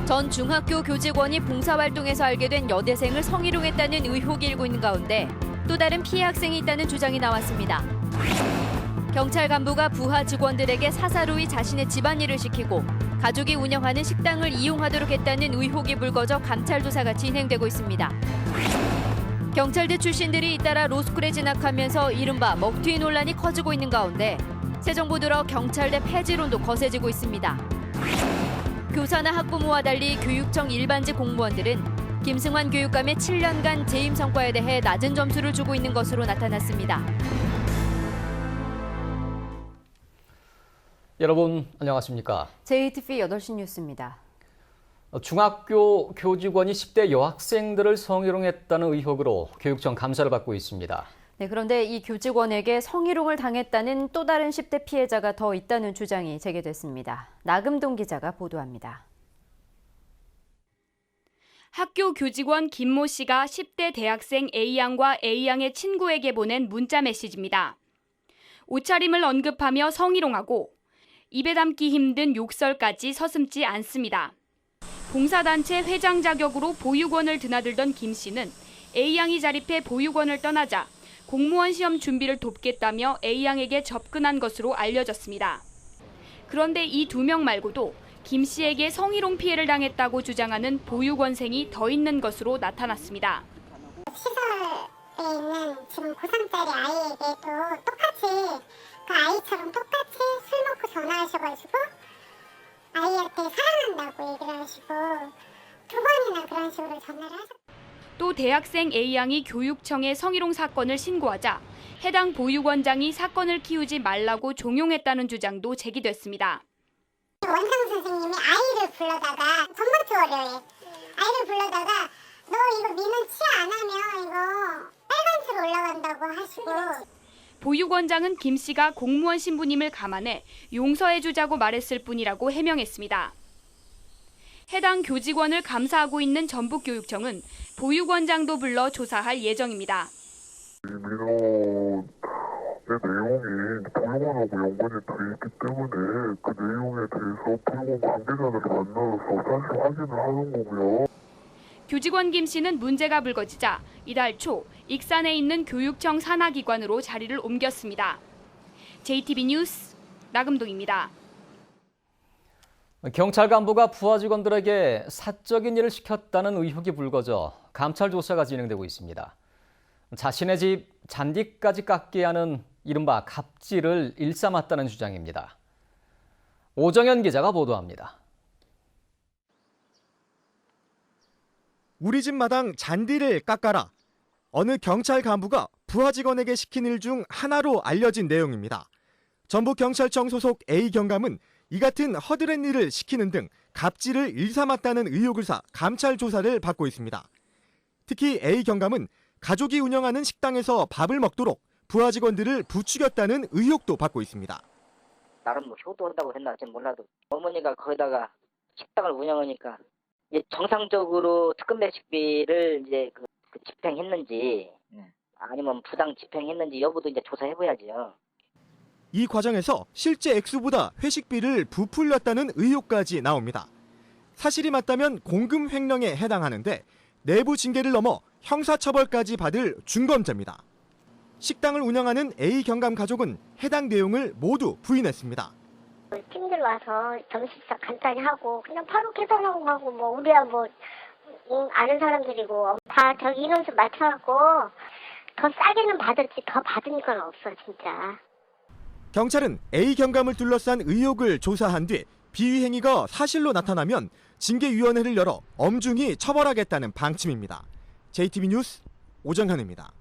전 중학교 교직원이 봉사활동에서 알게 된 여대생을 성희롱했다는 의혹이 일고 있는 가운데 또 다른 피해 학생이 있다는 주장이 나왔습니다. 경찰 간부가 부하 직원들에게 사사로이 자신의 집안일을 시키고 가족이 운영하는 식당을 이용하도록 했다는 의혹이 불거져 감찰 조사가 진행되고 있습니다. 경찰대 출신들이 잇따라 로스쿨에 진학하면서 이른바 먹튀 논란이 커지고 있는 가운데 새 정부 들어 경찰대 폐지론도 거세지고 있습니다. 교사나 학부모와 달리 교육청 일반직 공무원들은 김승환 교육감의 7년간 재임 성과에 대해 낮은 점수를 주고 있는 것으로 나타났습니다. 여러분 안녕하십니까? JTV 8시 뉴스입니다. 중학교 교직원이 10대 여학생들을 성희롱했다는 의혹으로 교육청 감사를 받고 있습니다. 네, 그런데 이 교직원에게 성희롱을 당했다는 또 다른 10대 피해자가 더 있다는 주장이 제기됐습니다. 나금동 기자가 보도합니다. 학교 교직원 김모 씨가 10대 대학생 A양과 A양의 친구에게 보낸 문자 메시지입니다. 옷차림을 언급하며 성희롱하고 입에 담기 힘든 욕설까지 서슴지 않습니다. 봉사단체 회장 자격으로 보육원을 드나들던 김 씨는 A양이 자립해 보육원을 떠나자 공무원 시험 준비를 돕겠다며 A양에게 접근한 것으로 알려졌습니다. 그런데 이 2명 말고도 김 씨에게 성희롱 피해를 당했다고 주장하는 보육원생이 더 있는 것으로 나타났습니다. 시설에 있는 지금 고3짜리 아이에게도 똑같이 그 아이처럼 똑같이 술 먹고 전화하셔가지고 아이한테 사랑한다고 얘기를 하시고 2번이나 그런 식으로 전화를 하셨어요. 또 대학생 A양이 교육청에 성희롱 사건을 신고하자 해당 보육원장이 사건을 키우지 말라고 종용했다는 주장도 제기됐습니다. 원장 선생님이 아이를 불러다가 전부터 월요일 아이를 불러다가 너 이거 민원 취하 안 하면 이거 빨간색 올라간다고 하시고 보육원장은 김 씨가 공무원 신분임을 감안해 용서해주자고 말했을 뿐이라고 해명했습니다. 해당 교직원을 감사하고 있는 전북교육청은 보육원장도 불러 조사할 예정입니다. 민원의 내용이 보육원하고 연관이 돼 있기 때문에 그 내용에 대해서 보육원 관계자들을 만나서 사실 확인을 하는 거고요. 교직원 김 씨는 문제가 불거지자 이달 초 익산에 있는 교육청 산하기관으로 자리를 옮겼습니다. JTB 뉴스 나금동입니다. 경찰 간부가 부하 직원들에게 사적인 일을 시켰다는 의혹이 불거져 감찰 조사가 진행되고 있습니다. 자신의 집 잔디까지 깎게 하는 이른바 갑질을 일삼았다는 주장입니다. 오정현 기자가 보도합니다. 우리 집 마당 잔디를 깎아라. 어느 경찰 간부가 부하 직원에게 시킨 일 중 하나로 알려진 내용입니다. 전북경찰청 소속 A 경감은 이 같은 허드렛 일을 시키는 등 갑질을 일삼았다는 의혹을 사 감찰 조사를 받고 있습니다. 특히 A 경감은 가족이 운영하는 식당에서 밥을 먹도록 부하 직원들을 부추겼다는 의혹도 받고 있습니다. 나름 뭐 효도한다고 했나 몰라도 어머니가 거기다가 식당을 운영하니까 정상적으로 특근 매식비를 이제 그 집행했는지 아니면 부당 집행했는지 여부도 이제 조사해봐야지요. 이 과정에서 실제 액수보다 회식비를 부풀렸다는 의혹까지 나옵니다. 사실이 맞다면 공금 횡령에 해당하는데 내부 징계를 넘어 형사처벌까지 받을 중범죄입니다. 식당을 운영하는 A 경감 가족은 해당 내용을 모두 부인했습니다. 팀들 와서 점심식 간단히 하고 그냥 바로 계산하고 가고 뭐 우리야 뭐 아는 사람들이고 다 저기 인원수 맞춰갖고 더 싸게는 받을지 더 받은 건 없어 진짜. 경찰은 A 경감을 둘러싼 의혹을 조사한 뒤 비위 행위가 사실로 나타나면 징계위원회를 열어 엄중히 처벌하겠다는 방침입니다. JTB 뉴스 오정현입니다.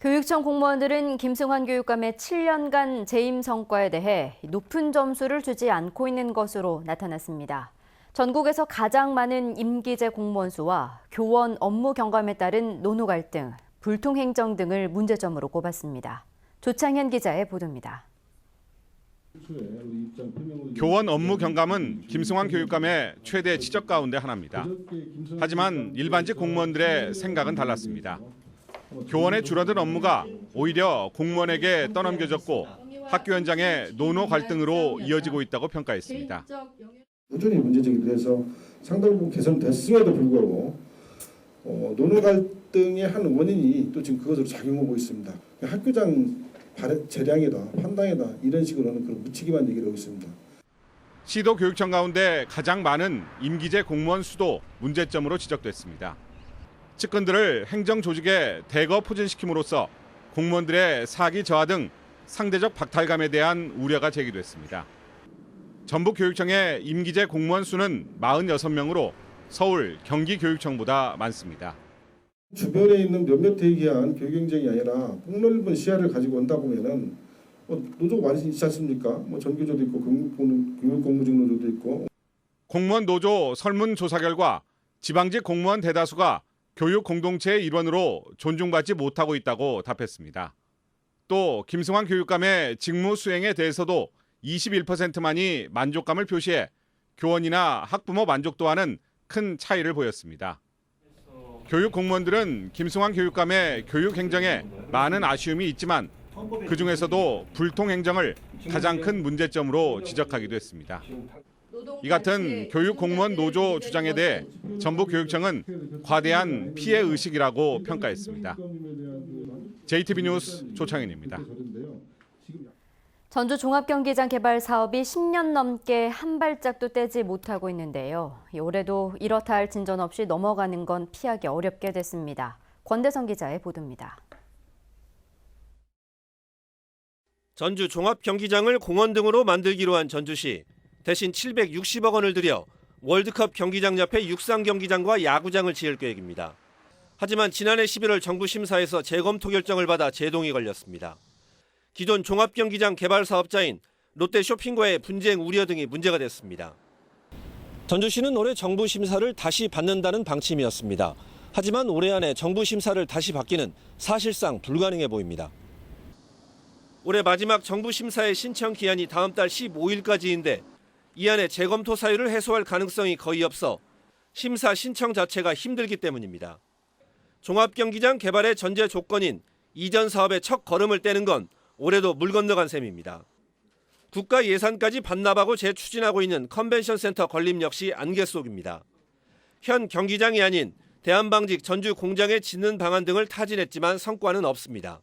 교육청 공무원들은 김승환 교육감의 7년간 재임 성과에 대해 높은 점수를 주지 않고 있는 것으로 나타났습니다. 전국에서 가장 많은 임기제 공무원 수와 교원 업무 경감에 따른 노노 갈등, 불통 행정 등을 문제점으로 꼽았습니다. 조창현 기자의 보도입니다. 교원 업무 경감은 김승환 교육감의 최대 지적 가운데 하나입니다. 하지만 일반직 공무원들의 생각은 달랐습니다. 교원의 줄어든 업무가 오히려 공무원에게 떠넘겨졌고 학교 현장의 노노 갈등으로 이어지고 있다고 평가했습니다. 꾸준히 문제제기를 해서 상당 부분 개선됐음에도 불구하고 노노 갈등의 한 원인이 또 지금 그것으로 작용하고 있습니다. 학교장 재량이다, 판단이다 이런 식으로는 그런 묻히기만 얘기를 하고 있습니다. 시도 교육청 가운데 가장 많은 임기제 공무원 수도 문제점으로 지적됐습니다. 측근들을 행정 조직에 대거 포진시킴으로써 공무원들의 사기 저하 등 상대적 박탈감에 대한 우려가 제기됐습니다. 전북교육청의 임기제 공무원 수는 46명으로 서울, 경기교육청보다 많습니다. 주변에 있는 몇몇 대기한 교육 행정이 아니라 폭넓은 시야를 가지고 온다 보면은 노조가 많이 있지 않습니까? 전교조도 있고 교육공무직 노조도 있고. 공무원 노조 설문조사 결과 지방직 공무원 대다수가 교육 공동체의 일원으로 존중받지 못하고 있다고 답했습니다. 또 김승환 교육감의 직무 수행에 대해서도 21%만이 만족감을 표시해 교원이나 학부모 만족도와는 큰 차이를 보였습니다. 교육 공무원들은 김승환 교육감의 교육 행정에 많은 아쉬움이 있지만 그중에서도 불통 행정을 가장 큰 문제점으로 지적하기도 했습니다. 이 같은 교육 공무원 노조 주장에 대해 전북교육청은 과대한 피해 의식이라고 평가했습니다. JTB 뉴스 조창현입니다. 전주 종합경기장 개발 사업이 10년 넘게 한 발짝도 떼지 못하고 있는데요. 올해도 이렇다 할 진전 없이 넘어가는 건 피하기 어렵게 됐습니다. 권대성 기자의 보도입니다. 전주 종합경기장을 공원 등으로 만들기로 한 전주시. 대신 760억 원을 들여 월드컵 경기장 옆에 육상경기장과 야구장을 지을 계획입니다. 하지만 지난해 11월 정부 심사에서 재검토 결정을 받아 제동이 걸렸습니다. 기존 종합경기장 개발 사업자인 롯데쇼핑과의 분쟁 우려 등이 문제가 됐습니다. 전주시는 올해 정부 심사를 다시 받는다는 방침이었습니다. 하지만 올해 안에 정부 심사를 다시 받기는 사실상 불가능해 보입니다. 올해 마지막 정부 심사의 신청 기한이 다음 달 15일까지인데 이 안에 재검토 사유를 해소할 가능성이 거의 없어 심사 신청 자체가 힘들기 때문입니다. 종합경기장 개발의 전제 조건인 이전 사업의 첫 걸음을 떼는 건 올해도 물 건너간 셈입니다. 국가 예산까지 반납하고 재추진하고 있는 컨벤션 센터 건립 역시 안개 속입니다. 현 경기장이 아닌 대한방직 전주 공장에 짓는 방안 등을 타진했지만 성과는 없습니다.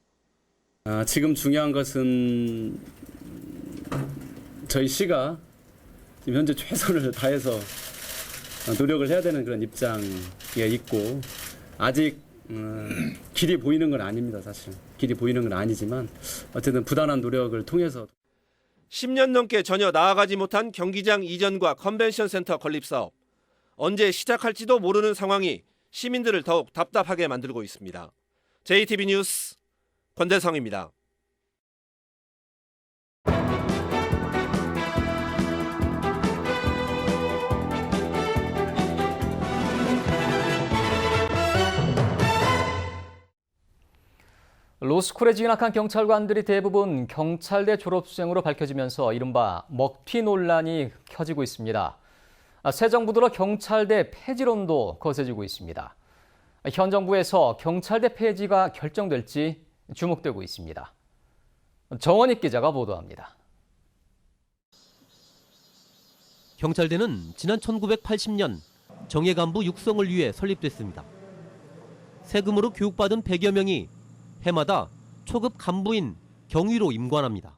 지금 중요한 것은 저희 시가 지금 현재 최선을 다해서 노력을 해야 되는 그런 입장에 있고 아직 길이 보이는 건 아닙니다. 사실 길이 보이는 건 아니지만 어쨌든 부단한 노력을 통해서 10년 넘게 전혀 나아가지 못한 경기장 이전과 컨벤션 센터 건립 사업. 언제 시작할지도 모르는 상황이 시민들을 더욱 답답하게 만들고 있습니다. JTB 뉴스 권대성입니다. 로스쿨에 진학한 경찰관들이 대부분 경찰대 졸업생으로 밝혀지면서 이른바 먹튀 논란이 커지고 있습니다. 새 정부 들어 경찰대 폐지론도 거세지고 있습니다. 현 정부에서 경찰대 폐지가 결정될지 주목되고 있습니다. 정원익 기자가 보도합니다. 경찰대는 지난 1980년 정예 간부 육성을 위해 설립됐습니다. 세금으로 교육받은 100여 명이 해마다 초급 간부인 경위로 임관합니다.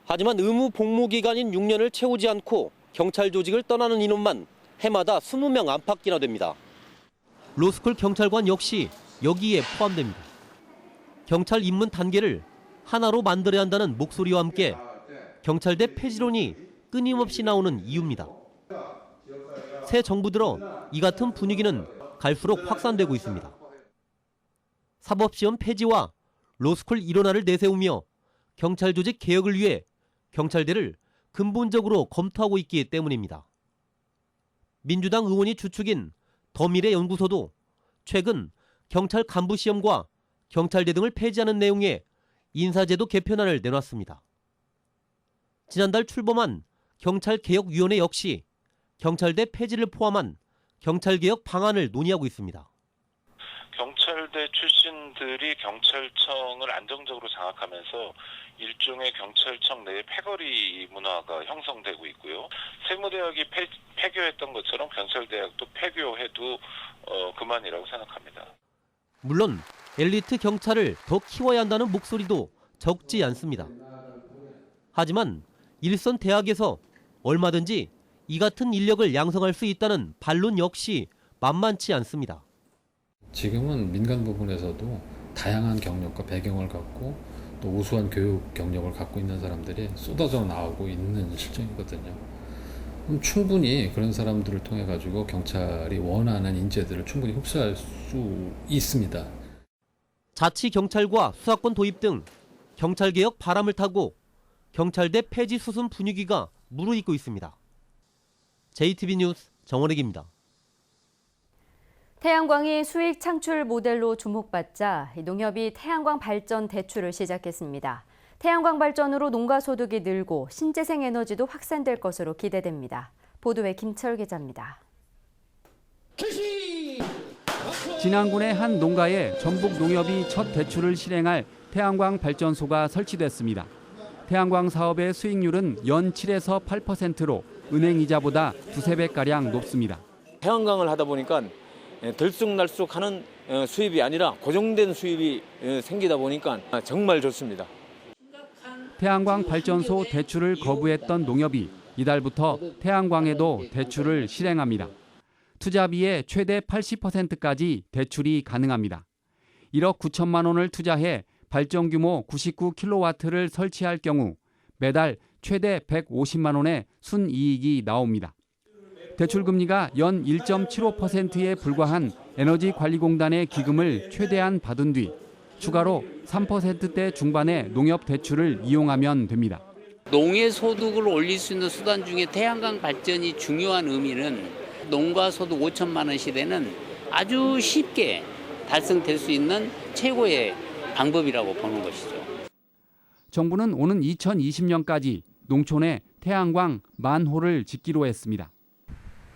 하지만 의무 복무 기간인 6년을 채우지 않고 경찰 조직을 떠나는 인원만 해마다 20명 안팎이나 됩니다. 로스쿨 경찰관 역시 여기에 포함됩니다. 경찰 입문 단계를 하나로 만들어야 한다는 목소리와 함께 경찰대 폐지론이 끊임없이 나오는 이유입니다. 새 정부 들어 이 같은 분위기는 갈수록 확산되고 있습니다. 사법시험 폐지와 로스쿨 일원화를 내세우며 경찰 조직 개혁을 위해 경찰대를 근본적으로 검토하고 있기 때문입니다. 민주당 의원이 주축인 더미래연구소도 최근 경찰 간부 시험과 경찰대 등을 폐지하는 내용의 인사제도 개편안을 내놨습니다. 지난달 출범한 경찰개혁위원회 역시 경찰대 폐지를 포함한 경찰개혁 방안을 논의하고 있습니다. 경찰대 출신들이 경찰청을 안정적으로 장악하면서 일종의 경찰청 내에 패거리 문화가 형성되고 있고요. 세무대학이 폐교했던 것처럼 경찰대학도 폐교해도 그만이라고 생각합니다. 물론 엘리트 경찰을 더 키워야 한다는 목소리도 적지 않습니다. 하지만 일선 대학에서 얼마든지 이 같은 인력을 양성할 수 있다는 반론 역시 만만치 않습니다. 지금은 민간 부분에서도 다양한 경력과 배경을 갖고 또 우수한 교육 경력을 갖고 있는 사람들이 쏟아져 나오고 있는 실정이거든요. 충분히 그런 사람들을 통해 가지고 경찰이 원하는 인재들을 충분히 흡수할 수 있습니다. 자치경찰과 수사권 도입 등 경찰개혁 바람을 타고 경찰대 폐지 수순 분위기가 무르익고 있습니다. JTB 뉴스 정원익입니다. 태양광이 수익 창출 모델로 주목받자 농협이 태양광 발전 대출을 시작했습니다. 태양광 발전으로 농가 소득이 늘고 신재생 에너지도 확산될 것으로 기대됩니다. 보도에 김철 기자입니다. 진안군의 한 농가에 전북 농협이 첫 대출을 실행할 태양광 발전소가 설치됐습니다. 태양광 사업의 수익률은 연 7에서 8%로 은행 이자보다 두세 배가량 높습니다. 태양광을 하다 보니까 들쑥날쑥하는 수입이 아니라 고정된 수입이 생기다 보니까 정말 좋습니다. 태양광 발전소 대출을 거부했던 농협이 이달부터 태양광에도 대출을 실행합니다. 투자비의 최대 80%까지 대출이 가능합니다. 1억 9천만 원을 투자해 발전 규모 99kW를 설치할 경우 매달 최대 150만 원의 순이익이 나옵니다. 대출 금리가 연 1.75%에 불과한 에너지관리공단의 기금을 최대한 받은 뒤 추가로 3%대 중반의 농협 대출을 이용하면 됩니다. 농의 소득을 올릴 수 있는 수단 중에 태양광 발전이 중요한 의미는 농가 소득 5천만 원 시대는 아주 쉽게 달성될 수 있는 최고의 방법이라고 보는 것이죠. 정부는 오는 2020년까지 농촌에 태양광 10,000호를 짓기로 했습니다.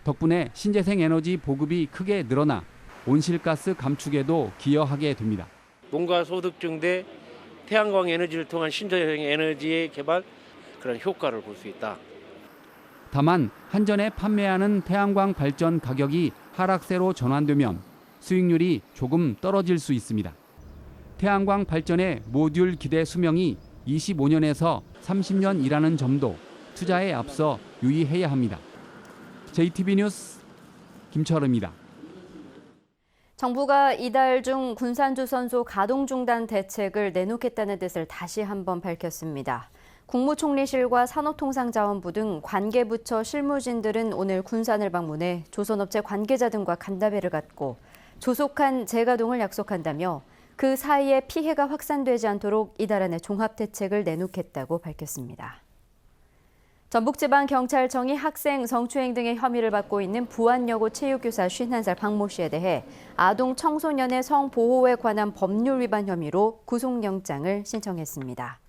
덕분에 신재생 에너지 보급이 크게 늘어나 온실가스 감축에도 기여하게 됩니다. 농가 소득 증대, 태양광 에너지를 통한 신재생 에너지의 개발, 그런 효과를 볼 수 있다. 다만 한전에 판매하는 태양광 발전 가격이 하락세로 전환되면 수익률이 조금 떨어질 수 있습니다. 태양광 발전의 모듈 기대 수명이 25년에서 30년이라는 점도 투자에 앞서 유의해야 합니다. JTB 뉴스 김철우입니다. 정부가 이달 중 군산주선소 가동 중단 대책을 내놓겠다는 뜻을 다시 한번 밝혔습니다. 국무총리실과 산업통상자원부 등 관계부처 실무진들은 오늘 군산을 방문해 조선업체 관계자 등과 간담회를 갖고 조속한 재가동을 약속한다며 그 사이에 피해가 확산되지 않도록 이달 안에 종합대책을 내놓겠다고 밝혔습니다. 전북지방경찰청이 학생 성추행 등의 혐의를 받고 있는 부안여고 체육교사 51살 박모 씨에 대해 아동 청소년의 성보호에 관한 법률 위반 혐의로 구속영장을 신청했습니다.